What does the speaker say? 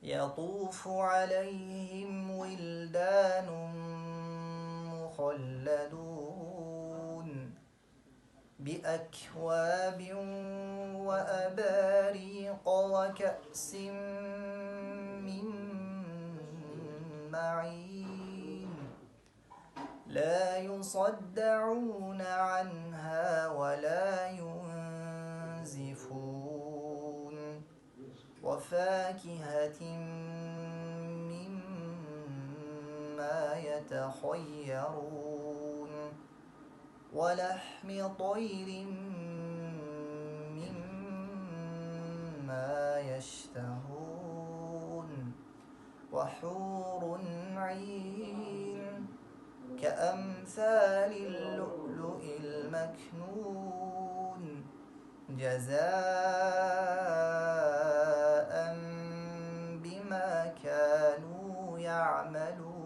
يطوف عليهم ولدان مخلدون بأكواب وأباريق وكأس من معين لا يصدعون عنها ولا ينزفون وفاكهة مما يتخيرون ولحم طير مما يشتهون وحور عين كأمثال اللؤلؤ المكنون جزاء بما كانوا يعملون.